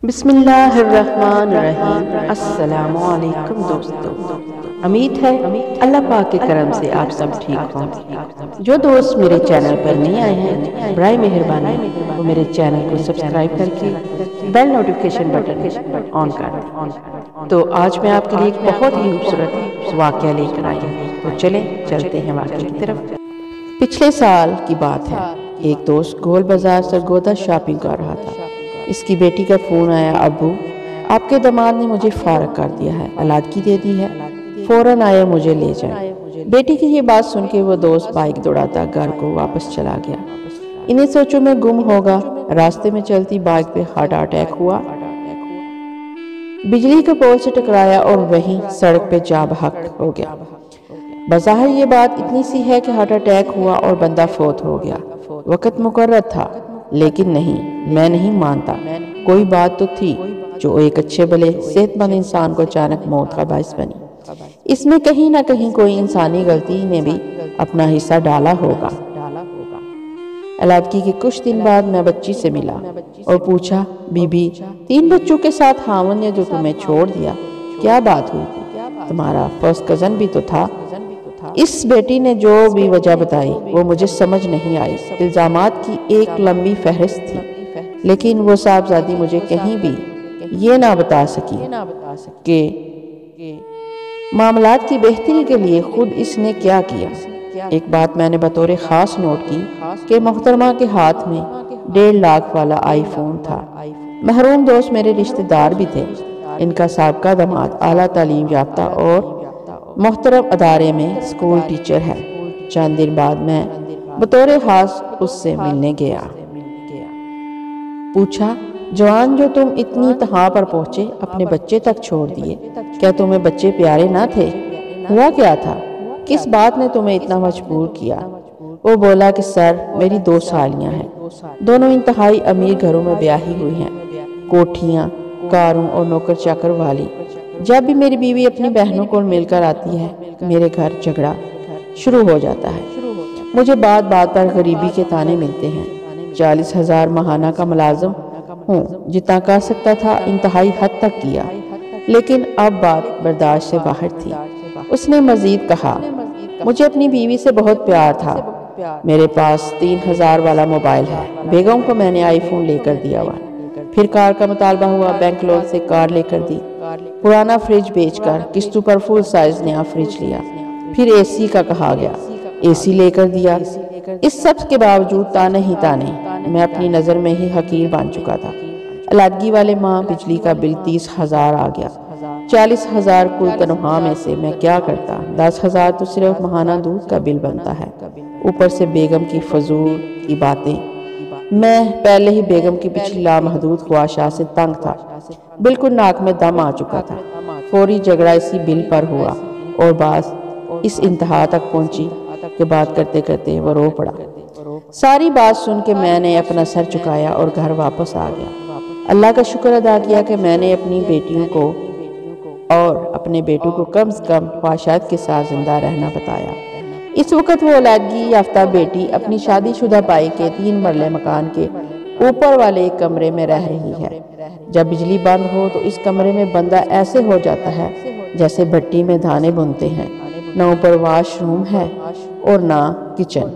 بسم اللہ الرحمن الرحیم۔ السلام علیکم دوستو، امید ہے اللہ پاک کے کرم سے آپ سب ٹھیک ہوں۔ جو دوست میرے چینل پر نہیں آئے ہیں برائے مہربانی وہ میرے چینل کو سبسکرائب کر کے بیل نوٹیفیکیشن بٹن آن کر دیں۔ تو آج میں آپ کے لیے ایک بہت ہی خوبصورت واقعہ لے کر آئی ہوں، تو چلیں چلتے ہیں واقعے کی طرف۔ پچھلے سال کی بات ہے، ایک دوست گول بازار سرگودا شاپنگ کر رہا تھا۔ اس کی بیٹی کا فون آیا، ابو آپ کے داماد نے مجھے فارغ کر دیا ہے، علادگی دے دی ہے، فوراً آئے مجھے لے جائیں۔ بیٹی کی یہ بات سن کے وہ دوست بائک دوڑاتا گھر کو واپس چلا گیا۔ انہیں سوچوں میں گم ہوگا، راستے میں چلتی بائک پہ ہارٹ اٹیک ہوا، بجلی کے پول سے ٹکرایا اور وہیں سڑک پہ جاں بحق ہو گیا۔ بظاہر یہ بات اتنی سی ہے کہ ہارٹ اٹیک ہوا اور بندہ فوت ہو گیا، وقت مقرر تھا، لیکن نہیں، میں نہیں مانتا، کوئی بات تو تھی جو ایک اچھے بھلے صحت مند انسان کو اچانک موت کا باعث بنی۔ اس میں کہیں نہ کہیں کوئی انسانی غلطی نے بھی اپنا حصہ ڈالا ہوگا۔ علادگی کے کچھ دن بعد میں بچی سے ملا اور پوچھا، بی بی 3 بچوں کے ساتھ خاوند نے جو تمہیں چھوڑ دیا، کیا بات ہوئی؟ تمہارا فرسٹ کزن بھی تو تھا۔ اس بیٹی نے جو بھی وجہ بتائی وہ مجھے سمجھ نہیں آئی۔ الزامات کی ایک لمبی فہرست تھی، لیکن وہ صاحبزادی مجھے کہیں بھی یہ نہ بتا سکی کہ معاملات کی بہتری کے لیے خود اس نے کیا کیا۔ ایک بات میں نے بطور خاص نوٹ کی کہ محترمہ کے ہاتھ میں 1.5 لاکھ والا آئی فون تھا۔ محروم دوست میرے رشتہ دار بھی تھے۔ ان کا سابقہ داماد اعلیٰ تعلیم یافتہ اور محترم ادارے میں اسکول ٹیچر ہے۔ چند دن بعد میں بطور خاص اس سے ملنے گیا۔ پوچھا، جوان جو تم اتنی تہا پر پہنچے، اپنے بچے تک چھوڑ دیے، کیا تمہیں بچے پیارے نہ تھے؟ ہوا کیا تھا؟ کس بات نے تمہیں اتنا مجبور کیا؟ وہ بولا کہ سر، میری 2 سالیاں ہیں، دونوں انتہائی امیر گھروں میں بیاہی ہوئی ہیں، کوٹھیاں، کاروں اور نوکر چاکر والی۔ جب بھی میری بیوی اپنی بہنوں کو مل کر آتی ہے، میرے گھر جھگڑا شروع ہو جاتا ہے۔ مجھے بات بات پر غریبی کے طعنے ملتے ہیں۔ 40,000 ماہانہ کا ملازم ہوں، جتنا کر سکتا تھا انتہائی حد تک کیا، لیکن اب بات برداشت سے باہر تھی۔ اس نے مزید کہا، مجھے اپنی بیوی سے بہت پیار تھا، میرے پاس 3,000 والا موبائل ہے، بیگم کو میں نے آئی فون لے کر دیا ہوا، پھر کار کا مطالبہ ہوا، بینک لون سے کار لے کر دی، پرانا فریج بیچ کر قسطوں پر فل سائز نیا فریج لیا، پھر اے سی کا کہا گیا، اے سی لے کر دیا۔ اس سب کے باوجود تانے ہی تانے، میں اپنی نظر میں ہی حقیر بن چکا تھا۔ علادگی والے ماہ بجلی کا بل 30,000 آ گیا۔ 40,000 کل تنخواہ میں سے میں کیا کرتا؟ 10,000 تو صرف ماہانہ دودھ کا بل بنتا ہے، اوپر سے بیگم کی فضول کی باتیں۔ میں پہلے ہی بیگم کی پچھلی لامحدود خواہشات سے تنگ تھا، بالکل ناک میں دم آ چکا تھا۔ فوری جھگڑا اسی بل پر ہوا اور بات اس انتہا تک پہنچی کہ بات کرتے کرتے وہ رو پڑا۔ ساری بات سن کے میں نے اپنا سر چکایا اور گھر واپس آ گیا۔ اللہ کا شکر ادا کیا کہ میں نے اپنی بیٹیوں کو اور اپنے بیٹوں کو کم از کم خواہشات کے ساتھ زندہ رہنا بتایا۔ اس وقت وہ علادگی یافتہ بیٹی اپنی شادی شدہ بھائی کے 3 مرلے مکان کے اوپر والے ایک کمرے میں رہ رہی ہے۔ جب بجلی بند ہو تو اس کمرے میں بندہ ایسے ہو جاتا ہے جیسے بھٹی میں دھانے بنتے ہیں، نہ اوپر واش روم ہے اور نہ کچن۔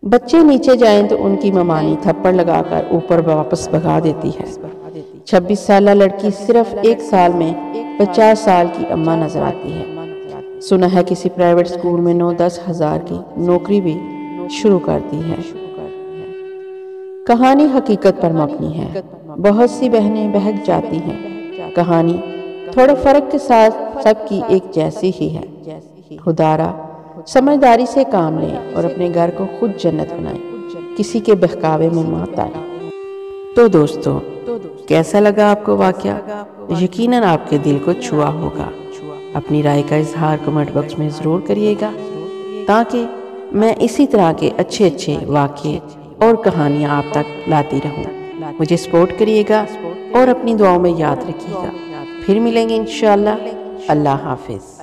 بچے نیچے جائیں تو ان کی ممانی تھپڑ لگا کر اوپر واپس بھگا دیتی ہے۔ 26 سالہ لڑکی صرف 1 سال میں 50 سال کی اماں نظر آتی ہے۔ سنا ہے کسی پرائیویٹ سکول میں 9-10 ہزار کی نوکری بھی شروع کر دی ہے۔ کہانی حقیقت پر مبنی ہے۔ بہت سی بہنیں بہک جاتی ہیں، کہانی تھوڑے فرق کے ساتھ سب کی ایک جیسی ہی ہے۔ خدارا سمجھداری سے کام لیں اور اپنے گھر کو خود جنت بنائیں، کسی کے بہکاوے میں مت آئیں۔ تو دوستو، کیسا لگا آپ کو واقعہ؟ یقیناً آپ کے دل کو چھوا ہوگا۔ اپنی رائے کا اظہار کمنٹ باکس میں ضرور کریے گا تاکہ میں اسی طرح کے اچھے واقعے اور کہانیاں آپ تک لاتی رہوں۔ مجھے سپورٹ کریے گا اور اپنی دعاؤں میں یاد رکھیے گا۔ پھر ملیں گے انشاءاللہ۔ اللہ حافظ۔